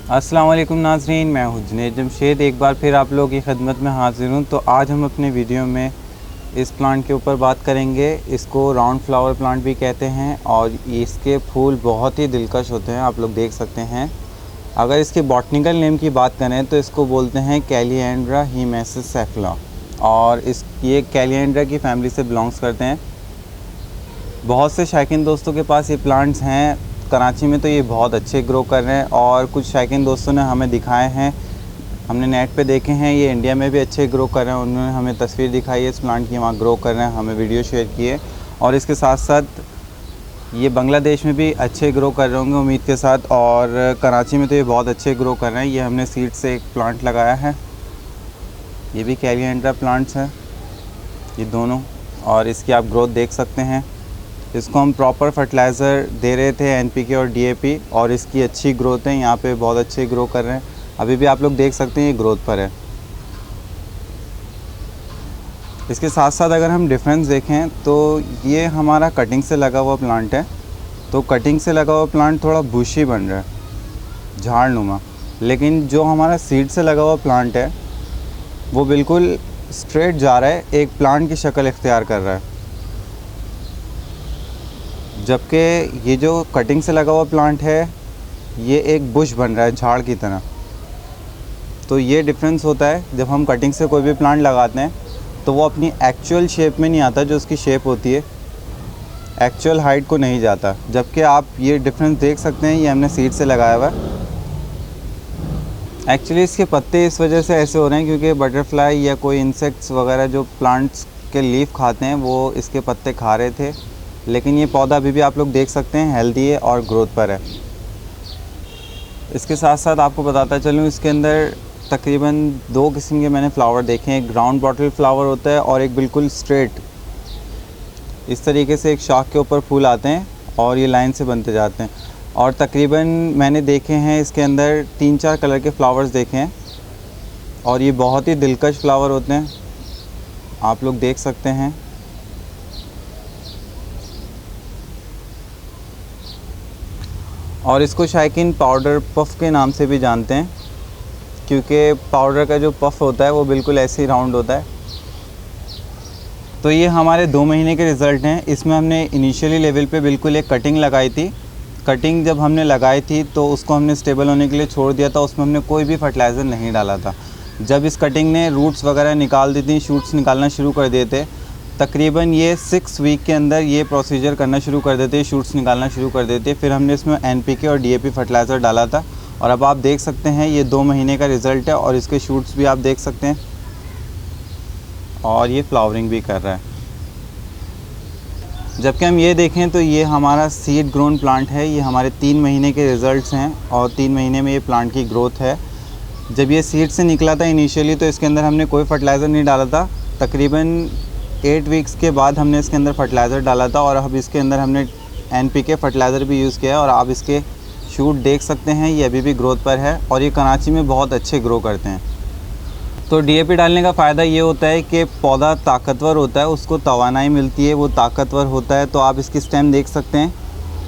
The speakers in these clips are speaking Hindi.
अस्सलाम वालेकुम नाज़रीन, मैं हूं जुनैद जमशेद। एक बार फिर आप लोगों की खिदमत में हाज़िर हूं। तो आज हम अपने वीडियो में इस प्लांट के ऊपर बात करेंगे। इसको राउंड फ्लावर प्लांट भी कहते हैं और इसके फूल बहुत ही दिलकश होते हैं, आप लोग देख सकते हैं। अगर इसके बॉटनिकल नेम की बात करें तो इसको बोलते हैं कैलिएंड्रा हिमेसिस सेफला और ये कैलिएंड्रा की फैमिली से बिलोंग्स करते हैं। बहुत से शौकीन दोस्तों के पास ये प्लांट्स हैं। कराची में तो ये बहुत अच्छे ग्रो कर रहे हैं और कुछ शौकीन दोस्तों ने हमें दिखाए हैं, हमने नेट पे देखे हैं, ये इंडिया में भी अच्छे ग्रो कर रहे हैं। उन्होंने हमें तस्वीर दिखाई है इस प्लांट की, वहाँ ग्रो कर रहे हैं, हमें वीडियो शेयर किए। और इसके साथ साथ ये बांग्लादेश में भी अच्छे ग्रो कर रहे होंगे उम्मीद के साथ, और कराची में तो ये बहुत अच्छे ग्रो कर रहे हैं। ये हमने सीड से एक प्लांट लगाया है, ये भी कैलिएंड्रा प्लांट्स है ये दोनों, और इसकी आप ग्रोथ देख सकते हैं। इसको हम प्रॉपर फर्टिलाइज़र दे रहे थे NPK और DAP, और इसकी अच्छी ग्रोथ है। यहाँ पे बहुत अच्छे ग्रो कर रहे हैं, अभी भी आप लोग देख सकते हैं ये ग्रोथ पर है। इसके साथ साथ अगर हम डिफरेंस देखें तो ये हमारा कटिंग से लगा हुआ प्लांट है। तो कटिंग से लगा हुआ प्लांट थोड़ा बुशी बन रहा है, झाड़नुमा, लेकिन जो हमारा सीड से लगा हुआ प्लांट है वो बिल्कुल स्ट्रेट जा रहा है, एक प्लांट की शक्ल इख्तियार कर रहा है। जबकि ये जो कटिंग से लगा हुआ प्लांट है ये एक बुश बन रहा है, झाड़ की तरह। तो ये डिफरेंस होता है, जब हम कटिंग से कोई भी प्लांट लगाते हैं तो वो अपनी एक्चुअल शेप में नहीं आता, जो उसकी शेप होती है एक्चुअल हाइट को नहीं जाता। जबकि आप ये डिफरेंस देख सकते हैं, ये हमने सीड से लगाया हुआ है। एक्चुअली इसके पत्ते इस वजह से ऐसे हो रहे हैं क्योंकि बटरफ्लाई या कोई इंसेक्ट्स वगैरह जो प्लांट्स के लीफ खाते हैं वो इसके पत्ते खा रहे थे, लेकिन ये पौधा अभी भी आप लोग देख सकते हैं हेल्दी है और ग्रोथ पर है। इसके साथ साथ आपको बताता चलूँ, इसके अंदर तकरीबन 2 किस्म के मैंने फ्लावर देखे हैं। एक ग्राउंड बॉटल फ्लावर होता है और एक बिल्कुल स्ट्रेट इस तरीके से एक शाख के ऊपर फूल आते हैं और ये लाइन से बनते जाते हैं। और तकरीबन मैंने देखे हैं इसके अंदर 3-4 कलर के फ्लावर्स देखे हैं और ये बहुत ही दिलकश फ्लावर होते हैं, आप लोग देख सकते हैं। और इसको शौकीन पाउडर पफ के नाम से भी जानते हैं क्योंकि पाउडर का जो पफ होता है वो बिल्कुल ऐसे ही राउंड होता है। तो ये हमारे 2 महीने के रिज़ल्ट हैं। इसमें हमने इनिशियली लेवल पे बिल्कुल एक कटिंग लगाई थी। कटिंग जब हमने लगाई थी तो उसको हमने स्टेबल होने के लिए छोड़ दिया था, उसमें हमने कोई भी फर्टिलाइज़र नहीं डाला था। जब इस कटिंग ने रूट्स वगैरह निकाल दी थी, शूट्स निकालना शुरू कर दिए थे, तकरीबन ये 6 वीक के अंदर ये प्रोसीजर करना शुरू कर देते, शूट्स निकालना शुरू कर देते। फिर हमने इसमें NPK और DAP फर्टिलाइज़र डाला था और अब आप देख सकते हैं ये 2 महीने का रिज़ल्ट है और इसके शूट्स भी आप देख सकते हैं और ये फ्लावरिंग भी कर रहा है। जबकि हम ये देखें तो ये हमारा सीड ग्रोन प्लांट है, ये हमारे 3 महीने के रिज़ल्ट्स हैं और 3 महीने में ये प्लांट की ग्रोथ है। जब ये सीड से निकला था इनिशियली तो इसके अंदर हमने कोई फर्टिलाइज़र नहीं डाला था। तकरीबन 8 वीक्स के बाद हमने इसके अंदर फर्टिलाइज़र डाला था और अब इसके अंदर हमने NPK फर्टिलाइज़र भी यूज़ किया है और आप इसके शूट देख सकते हैं, ये अभी भी ग्रोथ पर है और ये कराची में बहुत अच्छे ग्रो करते हैं। तो DAP डालने का फ़ायदा ये होता है कि पौधा ताकतवर होता है, उसको तवानाई मिलती है, वो ताकतवर होता है। तो आप इसकी स्टेम देख सकते हैं,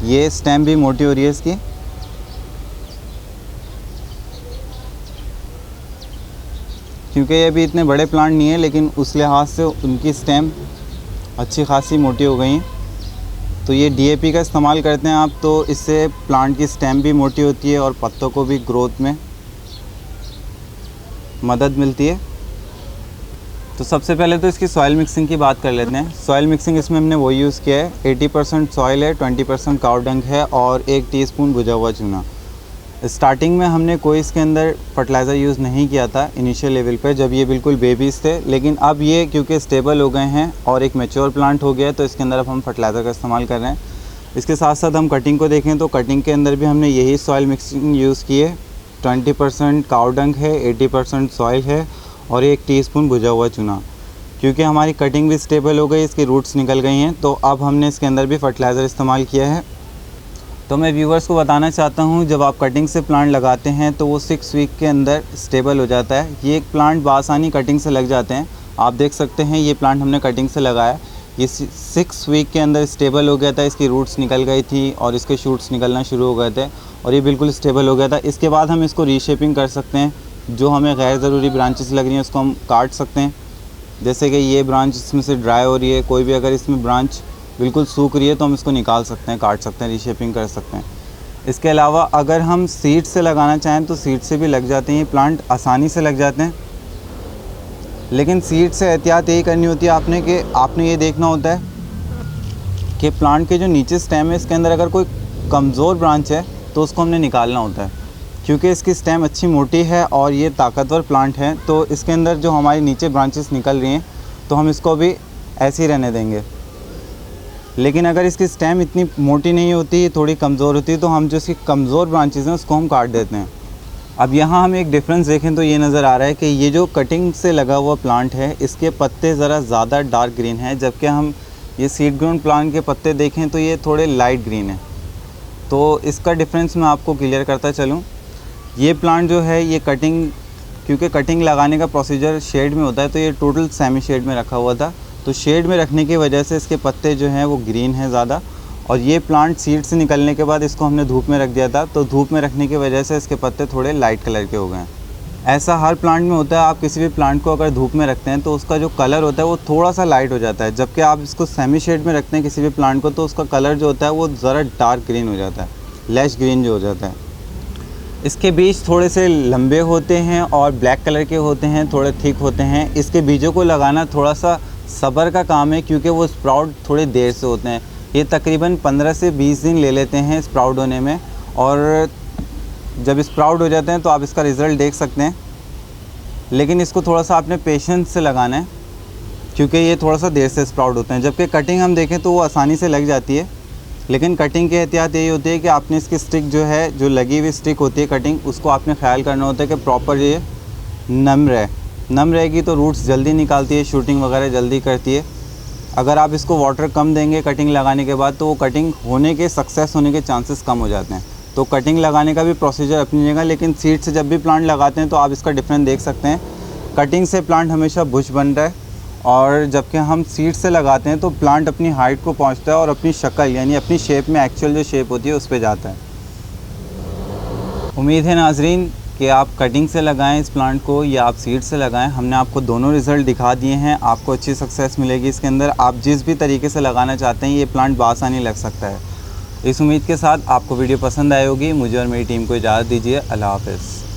ये स्टेम भी मोटी हो रही है इसकी। क्योंकि ये भी इतने बड़े प्लांट नहीं है लेकिन उस लिहाज से उनकी स्टेम अच्छी खासी मोटी हो गई हैं। तो ये DAP का इस्तेमाल करते हैं आप, तो इससे प्लांट की स्टेम भी मोटी होती है और पत्तों को भी ग्रोथ में मदद मिलती है। तो सबसे पहले तो इसकी सॉइल मिक्सिंग की बात कर लेते हैं। सॉइल मिक्सिंग इसमें हमने वो यूज़ किया है, 80% सॉइल है, 20% काऊ डंग है और 1 टीस्पून भुजा हुआ चूना। स्टार्टिंग में हमने कोई इसके अंदर फर्टिलाइज़र यूज़ नहीं किया था इनिशियल लेवल पे, जब ये बिल्कुल बेबीज़ थे, लेकिन अब ये क्योंकि स्टेबल हो गए हैं और एक मैच्योर प्लांट हो गया है तो इसके अंदर अब हम फर्टिलाइज़र का इस्तेमाल कर रहे हैं। इसके साथ साथ हम कटिंग को देखें तो कटिंग के अंदर भी हमने यही सॉइल मिक्सिंग यूज़ की है। 20% काऊ डंग है, 80% सॉइल है और 1 टीस्पून भुजा हुआ चूना। क्योंकि हमारी कटिंग भी स्टेबल हो गई, इसकी रूट्स निकल गई हैं, तो अब हमने इसके अंदर भी फर्टिलाइज़र इस्तेमाल किया है। तो मैं व्यूवर्स को बताना चाहता हूं, जब आप कटिंग से प्लांट लगाते हैं तो वो 6 वीक के अंदर स्टेबल हो जाता है। ये एक प्लांट बासानी कटिंग से लग जाते हैं, आप देख सकते हैं ये प्लांट हमने कटिंग से लगाया, ये 6 वीक के अंदर स्टेबल हो गया था, इसकी रूट्स निकल गई थी और इसके शूट्स निकलना शुरू हो गए थे और ये बिल्कुल स्टेबल हो गया था। इसके बाद हम इसको रीशेपिंग कर सकते हैं, जो हमें गैर ज़रूरी ब्रांचेस लग रही हैं उसको हम काट सकते हैं। जैसे कि ये ब्रांच इसमें से ड्राई हो रही है, कोई भी अगर इसमें ब्रांच बिल्कुल सूख रही है तो हम इसको निकाल सकते हैं, काट सकते हैं, रीशेपिंग कर सकते हैं। इसके अलावा अगर हम सीड से लगाना चाहें तो सीड से भी लग जाते हैं, ये प्लांट आसानी से लग जाते हैं। लेकिन सीड से एहतियात यही करनी होती है आपने कि आपने ये देखना होता है कि प्लांट के जो नीचे स्टेम है इसके अंदर अगर कोई कमज़ोर ब्रांच है तो उसको हमने निकालना होता है, क्योंकि इसकी स्टेम अच्छी मोटी है और ये ताकतवर प्लांट है। तो इसके अंदर जो हमारी नीचे ब्रांचेस निकल रही हैं तो हम इसको भी ऐसे ही रहने देंगे। लेकिन अगर इसकी स्टेम इतनी मोटी नहीं होती, थोड़ी कमज़ोर होती है, तो हम जो इसकी कमज़ोर ब्रांचेस हैं उसको हम काट देते हैं। अब यहाँ हम एक डिफरेंस देखें तो ये नज़र आ रहा है कि ये जो कटिंग से लगा हुआ प्लांट है इसके पत्ते ज़रा ज़्यादा डार्क ग्रीन है, जबकि हम ये सीड ग्राउंड प्लांट के पत्ते देखें तो ये थोड़े लाइट ग्रीन है। तो इसका डिफरेंस मैं आपको क्लियर करता चलूँ। ये प्लांट जो है ये कटिंग, क्योंकि कटिंग लगाने का प्रोसीजर शेड में होता है, तो ये टोटल सेमी शेड में रखा हुआ था। तो शेड में रखने की वजह से इसके पत्ते जो हैं वो ग्रीन हैं ज़्यादा। और ये प्लांट सीड से निकलने के बाद इसको हमने धूप में रख दिया था, तो धूप में रखने की वजह से इसके पत्ते थोड़े लाइट कलर के हो गए हैं। ऐसा हर प्लांट में होता है, आप किसी भी प्लांट को अगर धूप में रखते हैं तो उसका जो कलर होता है वो थोड़ा सा लाइट हो जाता है, जबकि आप इसको सेमी शेड में रखते हैं किसी भी प्लांट को तो उसका कलर जो होता है वो ज़रा डार्क ग्रीन हो जाता है, लैश ग्रीन जो हो जाता है। इसके बीज थोड़े से लंबे होते हैं और ब्लैक कलर के होते हैं, थोड़े थिक होते हैं। इसके बीजों को लगाना थोड़ा सा सब्र का काम है, क्योंकि वो स्प्राउट थोड़े देर से होते हैं। ये तकरीबन 15 से 20 दिन ले लेते हैं स्प्राउट होने में, और जब स्प्राउट हो जाते हैं तो आप इसका रिज़ल्ट देख सकते हैं। लेकिन इसको थोड़ा सा आपने पेशेंस से लगाना है, क्योंकि ये थोड़ा सा देर से स्प्राउट होते हैं। जबकि कटिंग हम देखें तो वो आसानी से लग जाती है, लेकिन कटिंग की एहतियात यही होती है कि आपने इसकी स्टिक जो है, जो लगी हुई स्टिक होती है कटिंग, उसको आपने ख्याल करना होता है कि प्रॉपर ये नम रहे। नम रहेगी तो रूट्स जल्दी निकालती है, शूटिंग वगैरह जल्दी करती है। अगर आप इसको वाटर कम देंगे कटिंग लगाने के बाद तो वो कटिंग होने के, सक्सेस होने के चांसेस कम हो जाते हैं। तो कटिंग लगाने का भी प्रोसीजर अपनी जगह, लेकिन सीड से जब भी प्लांट लगाते हैं तो आप इसका डिफरेंस देख सकते हैं। कटिंग से प्लांट हमेशा बुश बन रहा है, और जबकि हम सीड से लगाते हैं तो प्लांट अपनी हाइट को पहुंचता है और अपनी शक्ल यानी अपनी शेप में, एक्चुअल जो शेप होती है उस पर जाता है। उम्मीद है नाजरीन कि आप कटिंग से लगाएं इस प्लांट को या आप सीड से लगाएं। हमने आपको दोनों रिज़ल्ट दिखा दिए हैं, आपको अच्छी सक्सेस मिलेगी इसके अंदर। आप जिस भी तरीके से लगाना चाहते हैं ये प्लांट बासानी लग सकता है। इस उम्मीद के साथ आपको वीडियो पसंद आई होगी। मुझे और मेरी टीम को इजाज़त दीजिए। अल्लाह हाफ़िज़।